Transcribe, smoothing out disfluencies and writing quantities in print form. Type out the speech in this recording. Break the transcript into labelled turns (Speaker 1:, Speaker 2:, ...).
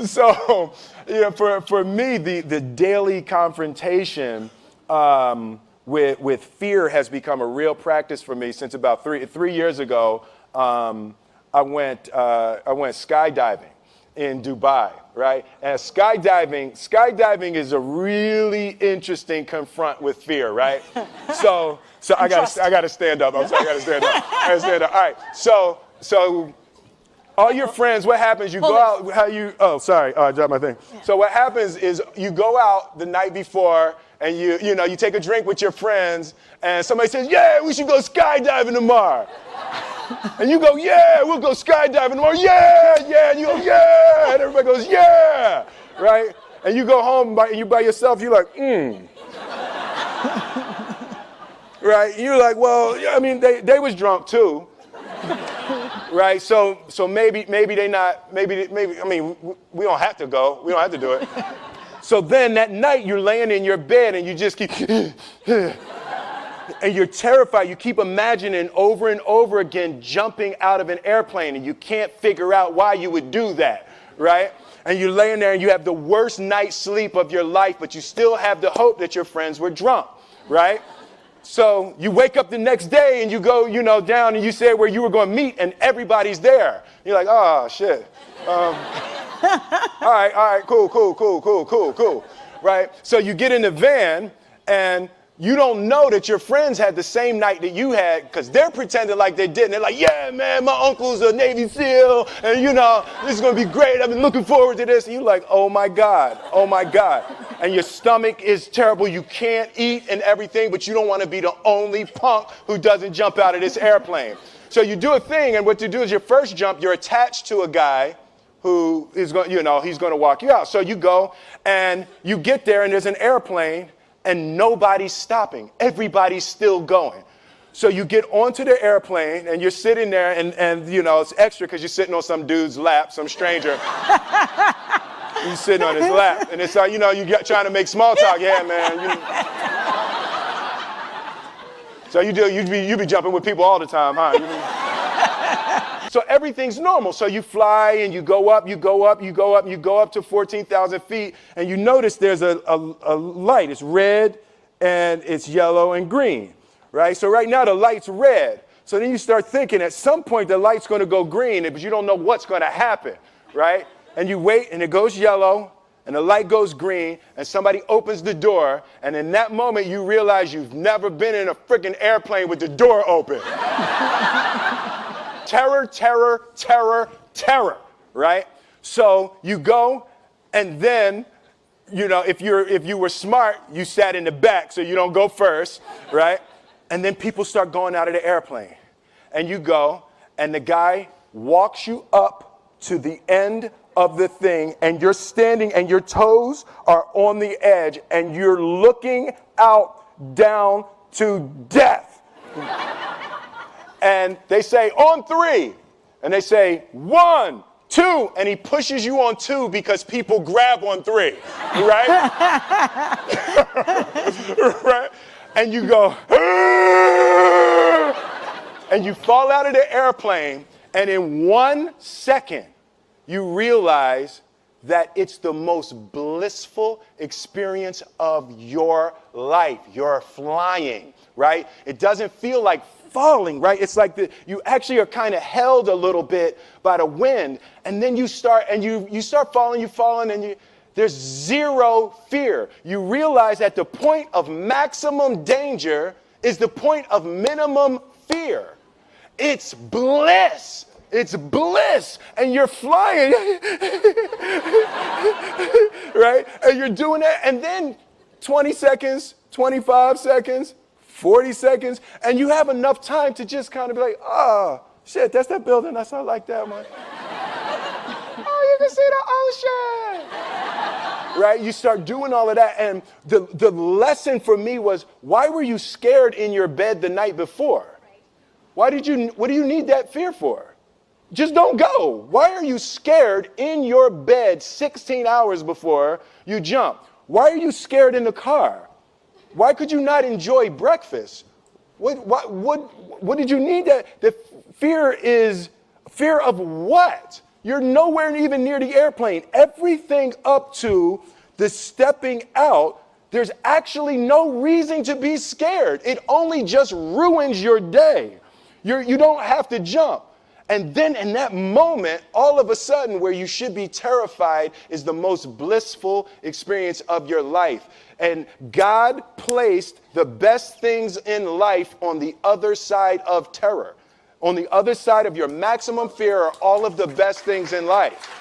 Speaker 1: So, for me, the daily confrontation with fear has become a real practice for me since about three years ago. I went skydiving in Dubai, right? And skydiving is a really interesting confront with fear, right? So I gotta stand up. I'm sorry, I gotta stand up. All right. So all your friends, what happens? You go out. I dropped my thing. So what happens is you go out the night before and you take a drink with your friends, and somebody says, "Yeah, we should go skydiving tomorrow." And you go, "Yeah, we'll go skydiving tomorrow." "Yeah, yeah." And you go, "Yeah." And everybody goes, "Yeah." Right? And you go home and you by yourself, you're like, Right? You're like, well, I mean, they was drunk too. Right? So maybe they not, maybe, I mean, we don't have to go. We don't have to do it. So then that night you're laying in your bed and you just keep, and you're terrified. You keep imagining over and over again jumping out of an airplane, and you can't figure out why you would do that, right? And you're laying there and you have the worst night's sleep of your life, but you still have the hope that your friends were drunk, right? So you wake up the next day and you go, down and you say where you were going to meet and everybody's there. You're like, oh, shit. All right, cool. Right? So you get in the van and you don't know that your friends had the same night that you had because they're pretending like they didn't. They're like, yeah, man, my uncle's a Navy SEAL and, this is going to be great. I've been looking forward to this. And you're like, oh, my God. And your stomach is terrible. You can't eat and everything, but you don't want to be the only punk who doesn't jump out of this airplane. So you do a thing, and what you do is your first jump, you're attached to a guy who is going, he's going to walk you out. So you go and you get there and there's an airplane and nobody's stopping. Everybody's still going. So you get onto the airplane and you're sitting there and it's extra because you're sitting on some dude's lap, some stranger. You're sitting on his lap and it's like, you're trying to make small talk. Yeah, man. So you be jumping with people all the time, huh? So everything's normal. So you fly and you go up to 14,000 feet, and you notice there's a light. It's red and it's yellow and green, right? So right now the light's red. So then you start thinking at some point the light's going to go green, but you don't know what's going to happen, right? And you wait and it goes yellow and the light goes green and somebody opens the door, and in that moment you realize you've never been in a freaking airplane with the door open. Terror, right? So you go, and then, if you were smart, you sat in the back so you don't go first, right? And then people start going out of the airplane. And you go, and the guy walks you up to the end of the thing, and you're standing, and your toes are on the edge, and you're looking out down to death. And they say, on 3. And they say, 1, 2. And he pushes you on 2 because people grab on 3. Right? Right? And you go, and you fall out of the airplane. And in 1 second, you realize that it's the most blissful experience of your life. You're flying, right? It doesn't feel like falling, right? It's like you actually are kind of held a little bit by the wind, and then you start falling, and there's zero fear. You realize that the point of maximum danger is the point of minimum fear. It's bliss. It's bliss, and you're flying, right? And you're doing that, and then 20 seconds, 25 seconds, 40 seconds, and you have enough time to just kind of be like, oh, shit, that's that building. I like that one. Oh, you can see the ocean. Right? You start doing all of that, and the lesson for me was, why were you scared in your bed the night before? What do you need that fear for? Just don't go. Why are you scared in your bed 16 hours before you jump? Why are you scared in the car? Why could you not enjoy breakfast? What did you need that? The fear is fear of what? You're nowhere even near the airplane. Everything up to the stepping out, there's actually no reason to be scared. It only just ruins your day. You don't have to jump. And then in that moment, all of a sudden, where you should be terrified is the most blissful experience of your life. And God placed the best things in life on the other side of terror. On the other side of your maximum fear are all of the best things in life.